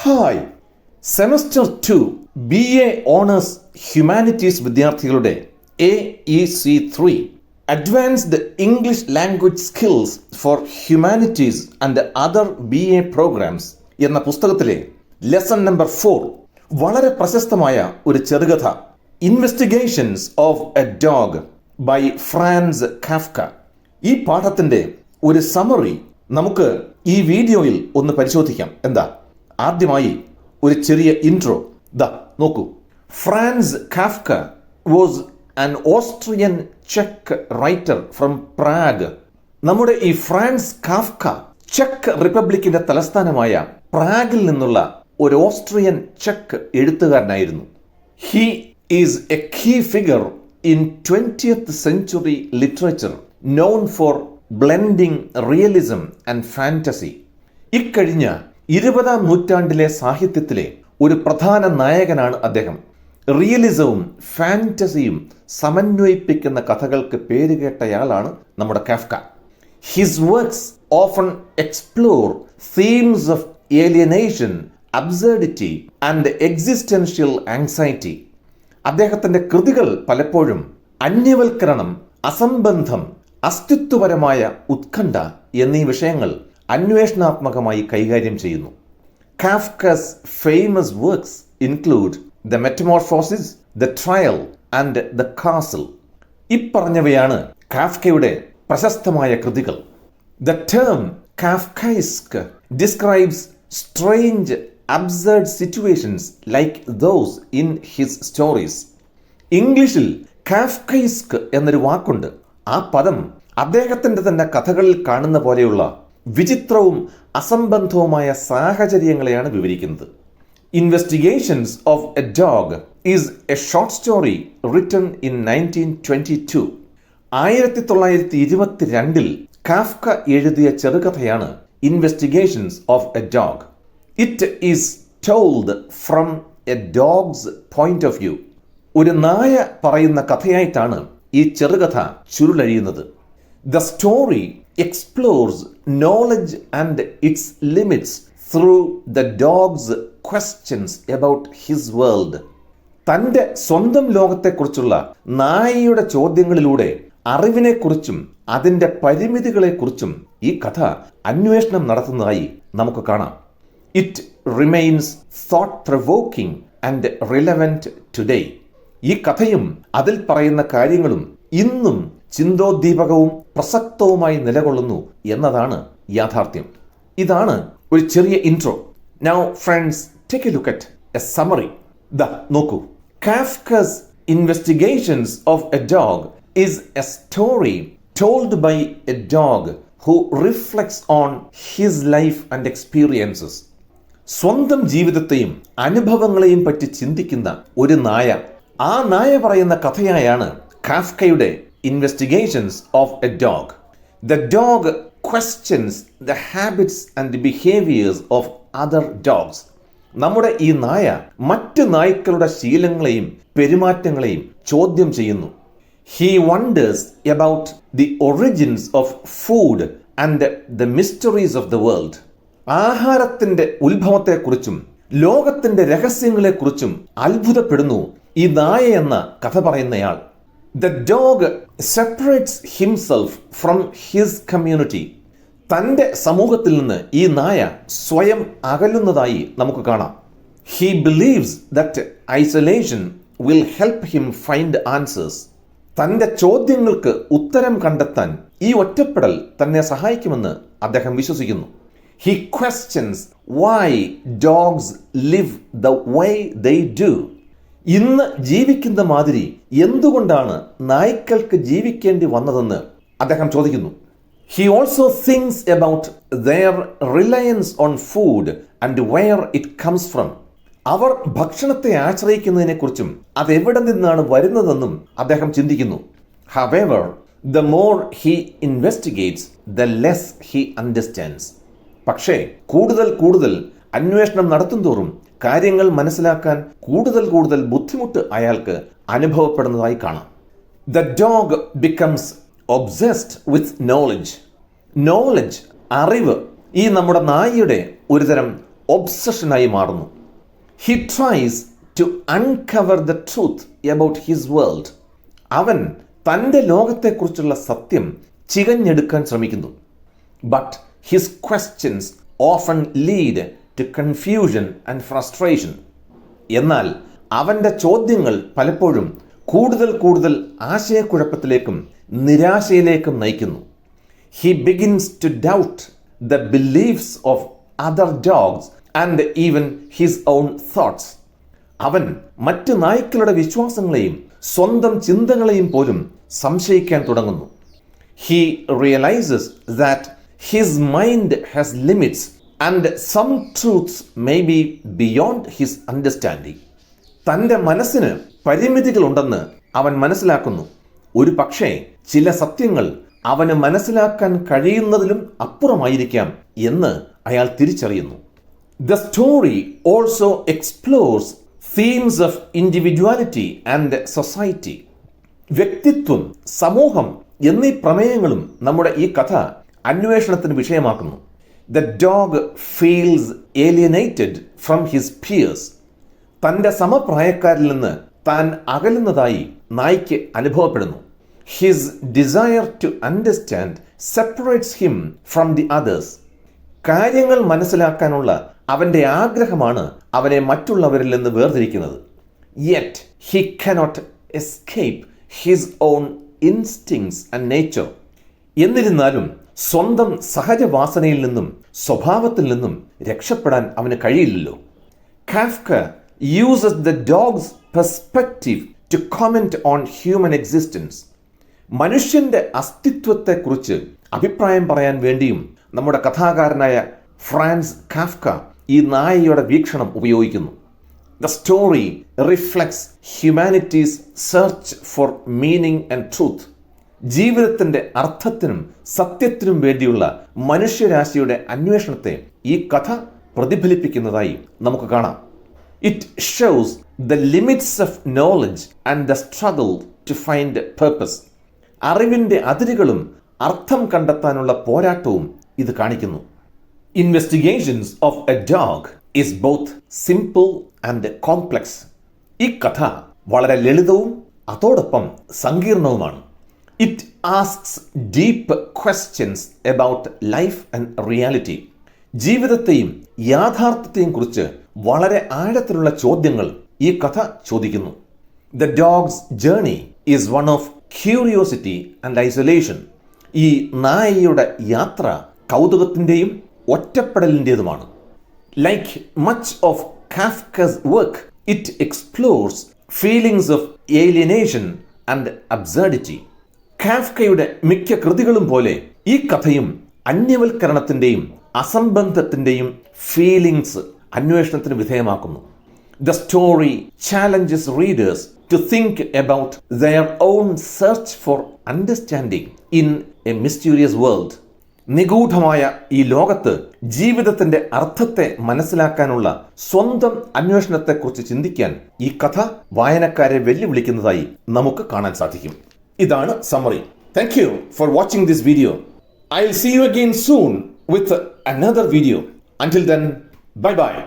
Hi, semester 2 BA honours humanities വിദ്യാർത്ഥികളുടെ AEC3 advanced English language skills for humanities and other BA programmes എന്ന പുസ്തകത്തിലെ lesson number 4 വളരെ പ്രശസ്തമായ ഒരു ചെറുകഥ investigations of a dog by Franz Kafka. ഈ പാഠത്തിന്റെ ഒരു സമറി നമുക്ക് ഈ വീഡിയോയിൽ ഒന്ന് പരിശോധിക്കാം. എന്താ? ആദ്യമായി ഒരു ചെറിയ ഇൻട്രോ. നോക്കൂ. France Kafka was an Austrian check writer from Prague. നമ്മുടെ ഈ ഫ്രാൻസ് കാഫ്ക ചെക്ക് റിപ്പബ്ലിക്കിന്റെ തലസ്ഥാനമായ പ്രാഗിൽ നിന്നുള്ള ഒരു ഓസ്ട്രിയൻ ചെക്ക് എഴുത്തുകാരനായിരുന്നു. He is a key figure in 20th century literature known for blending realism and fantasy. ഇക്കഴിഞ്ഞ 20ാം നൂറ്റാണ്ടിലെ സാഹിത്യത്തിലെ ഒരു പ്രധാന നായകനാണ് അദ്ദേഹം. റിയലിസവും ഫാന്റസിയും സമന്വയിപ്പിക്കുന്ന കഥകൾക്ക് പേരുകേട്ടയാളാണ് നമ്മുടെ Kafka. His works often explore themes of alienation, absurdity and existential anxiety. അദ്ദേഹത്തിന്റെ കൃതികൾ പലപ്പോഴും അന്യവൽക്കരണം, അസംബന്ധം, അസ്തിത്വപരമായ ഉത്കണ്ഠ എന്നീ വിഷയങ്ങൾ അന്വേഷണാത്മകമായി കൈകാര്യം ചെയ്യുന്നു. Kafka's famous works include the metamorphosis, the trial and the castle. ഇപ്പറഞ്ഞവയാണ് കാഫ്കയുടെ പ്രശസ്തമായ കൃതികൾ. The term Kafkaesque describes strange absurd situations like those in his stories. ഇംഗ്ലീഷിൽ കാഫ്കൈസ്ക് എന്നൊരു വാക്കുണ്ട്. ആ പദം അദ്ദേഹത്തിന്റെ തന്നെ കഥകളിൽ കാണുന്ന പോലെയുള്ള വിചിത്രവും അസംബന്ധവുമായ സാഹചര്യങ്ങളെയാണ് വിവരിക്കുന്നത്. Investigations of a dog is a short story written in 1922. 1922 Kafka എഴുതിയ ചെറുകഥയാണ് investigations of a dog. It is told from a dog's point of view. ഒരു നായ പറയുന്ന കഥയായിട്ടാണ് ഈ ചെറുകഥ ചുരുളഴിയുന്നത്. The story explores knowledge and its limits through the dog's questions about his world. തൻ്റെ സ്വന്തം ലോകത്തെക്കുറിച്ചുള്ള നായയുടെ ചോദ്യങ്ങളിലൂടെ അറിവിനെക്കുറിച്ചും അതിൻ്റെ പരിമിതികളെക്കുറിച്ചും ഈ കഥ അന്വേഷണം നടത്തുന്നതായി നമുക്ക് കാണാം. It remains thought provoking and relevant today. ഈ കഥയും അതിൽ പറയുന്ന കാര്യങ്ങളും ഇന്നും ചിന്തോദ്ദീപകവും പ്രസക്തവുമായി നിലകൊള്ളുന്നു എന്നതാണ് യാഥാർത്ഥ്യം. ഇതാണ് ഒരു ചെറിയ intro. Now friends, take a look at a summary. നോക്കൂ. Kafka's investigations of a dog is a story told by a dog who reflects on his life and experiences. സ്വന്തം ജീവിതത്തെയും അനുഭവങ്ങളെയും പറ്റി ചിന്തിക്കുന്ന ഒരു നായ. ആ നായ പറയുന്ന കഥയായാണ് കാഫ്കയുടെ Investigations of a dog. The dog questions the habits and behaviors of other dogs. നമ്മുടെ ഈ നായ മറ്റ് നായ്ക്കളുടെ ശീലങ്ങളെയും പെരുമാറ്റങ്ങളെയും ചോദ്യം ചെയ്യുന്നു. He wonders about the origins of food and the mysteries of the world. ആഹാരത്തിന്റെ ഉത്ഭവത്തെക്കുറിച്ചും ലോകത്തിന്റെ രഹസ്യങ്ങളെക്കുറിച്ചും അത്ഭുതപ്പെടുന്നു ഈ നായ എന്ന കഥ പറയുന്നയാൾ. The dog separates himself from his community. തൻ്റെ സമൂഹത്തിൽ നിന്ന് ഈ നായ സ്വയം അകലുന്നതായി നമുക്ക് കാണാം. He believes that isolation will help him find answers. തൻ്റെ ചോദ്യങ്ങൾക്ക് ഉത്തരം കണ്ടെത്താൻ ഈ ഒറ്റപ്പെടൽ തന്നെ സഹായിക്കുമെന്ന് അദ്ദേഹം വിശ്വസിക്കുന്നു. He questions why dogs live the way they do. ഇന്ന് ജീവിക്കുന്ന മാതിരി എന്തുകൊണ്ടാണ് നായ്ക്കൾക്ക് ജീവിക്കേണ്ടി വന്നതെന്ന് അദ്ദേഹം ചോദിക്കുന്നു. He also thinks about their reliance on food and where it comes from. അവർ ഭക്ഷണത്തെ ആശ്രയിക്കുന്നതിനെക്കുറിച്ചും അതെവിടെ നിന്നാണ് വരുന്നതെന്നും അദ്ദേഹം ചിന്തിക്കുന്നു. However, the more he investigates, the less he understands. പക്ഷേ കൂടുതൽ അന്വേഷണം നടത്തുന്തോറും കാര്യങ്ങൾ മനസ്സിലാക്കാൻ കൂടുതൽ ബുദ്ധിമുട്ട് അയാൾക്ക് അനുഭവപ്പെടുന്നതായി കാണാം. The dog becomes obsessed with knowledge. അറിവ് ഈ നമ്മുടെ നായയുടെ ഒരുതരം ഒബ്സഷനായി മാറുന്നു. He tries to uncover the truth about his world. അവൻ തൻ്റെ ലോകത്തെക്കുറിച്ചുള്ള സത്യം ചികഞ്ഞെടുക്കാൻ ശ്രമിക്കുന്നു. But his questions often lead to confusion and frustration. എന്നാൽ അവൻ്റെ ചോദ്യങ്ങൾ പലപ്പോഴും കൂടുതൽ ആശയക്കുഴപ്പത്തിലേക്കും നിരാശയിലേക്കും നയിക്കുന്നു. He begins to doubt the beliefs of other dogs and even his own thoughts. അവൻ മറ്റ് നായ്ക്കളുടെ വിശ്വാസങ്ങളെയും സ്വന്തം ചിന്തകളെയും പോലും സംശയിക്കാൻ തുടങ്ങുന്നു. He realises that his mind has limits and some truths may be beyond his understanding. തൻ്റെ മനസ്സിന് പരിമിതികളുണ്ടെന്ന് അവൻ മനസ്സിലാക്കുന്നു. ഒരു പക്ഷേ ചില സത്യങ്ങൾ അവന് മനസ്സിലാക്കാൻ കഴിയുന്നതിലും അപ്പുറമായിരിക്കാം എന്ന് അയാൾ തിരിച്ചറിയുന്നു. The story also explores themes of individuality and society. വ്യക്തിത്വം, സമൂഹം എന്നീ പ്രമേയങ്ങളും നമ്മുടെ ഈ കഥ അന്വേഷണത്തിന് വിഷയമാക്കുന്നു. The dog feels alienated from his peers. തൻ്റെ സമപ്രായക്കാരിൽ നിന്ന് താൻ അകലുന്നതായി നായ്ക്ക് അനുഭവപ്പെടുന്നു. His desire to understand separates him from the others. കാര്യങ്ങൾ മനസ്സിലാക്കാനുള്ള അവൻ്റെ ആഗ്രഹമാണ് അവനെ മറ്റുള്ളവരിൽ നിന്ന് വേർതിരിക്കുന്നത്. Yet he cannot escape his own instincts and nature. എന്നിരുന്നാലും സ്വന്തം സഹജവാസനയിൽ നിന്നും സ്വഭാവത്തിൽ നിന്നും രക്ഷപ്പെടാൻ അവന് കഴിയില്ലല്ലോ. Kafka uses the dog's perspective to comment on human existence. മനുഷ്യന്റെ അസ്തിത്വത്തെക്കുറിച്ച് അഭിപ്രായം പറയാൻ വേണ്ടിയും നമ്മുടെ കഥാകാരനായ ഫ്രാൻസ് കാഫ്ക ഈ നായയുടെ വീക്ഷണം ഉപയോഗിക്കുന്നു. The story reflects humanities search for meaning and truth. ജീവിതത്തിൻ്റെ അർത്ഥത്തിനും സത്യത്തിനും വേണ്ടിയുള്ള മനുഷ്യരാശിയുടെ അന്വേഷണത്തെ ഈ കഥ പ്രതിഫലിപ്പിക്കുന്നതായി നമുക്ക് കാണാം. It shows the limits of knowledge and the struggle to find purpose. അറിവിൻ്റെ അതിരുകളും അർത്ഥം കണ്ടെത്താനുള്ള പോരാട്ടവും ഇത് കാണിക്കുന്നു. Investigations of a dog is both simple and complex. ഈ കഥ വളരെ ലളിതവും അതോടൊപ്പം സങ്കീർണവുമാണ്. It asks deep questions about life and reality. ജീവിതത്തെയും യാഥാർത്ഥ്യത്തെയും കുറിച്ച് വളരെ ആഴത്തിലുള്ള ചോദ്യങ്ങൾ ഈ കഥ ചോദിക്കുന്നു. The dog's journey is one of curiosity and isolation. ഈ നായയുടെ യാത്ര കൗതുകത്തിൻ്റെയും ഒറ്റപ്പെടലിൻ്റെതുമാണ്. Like much of Kafka's work, it explores feelings of alienation and absurdity. കാഫ്കയുടെ മിക്ക കൃതികളും പോലെ ഈ കഥയും അന്യവൽക്കരണത്തിൻ്റെയും അസംബന്ധത്തിൻ്റെയും ഫീലിംഗ്സ് അന്വേഷണത്തിന് വിധേയമാക്കുന്നു. The story challenges readers to think about their own search for understanding in a mysterious world. നിഗൂഢമായ ഈ ലോകത്ത് ജീവിതത്തിന്റെ അർത്ഥത്തെ മനസ്സിലാക്കാനുള്ള സ്വന്തം അന്വേഷണത്തെക്കുറിച്ച് ചിന്തിക്കാൻ ഈ കഥ വായനക്കാരെ വെല്ലുവിളിക്കുന്നതായി നമുക്ക് കാണാൻ സാധിക്കും. ഇതാണ് summary. Thank you for watching this video. I will see you again soon with another video. Until then, bye bye.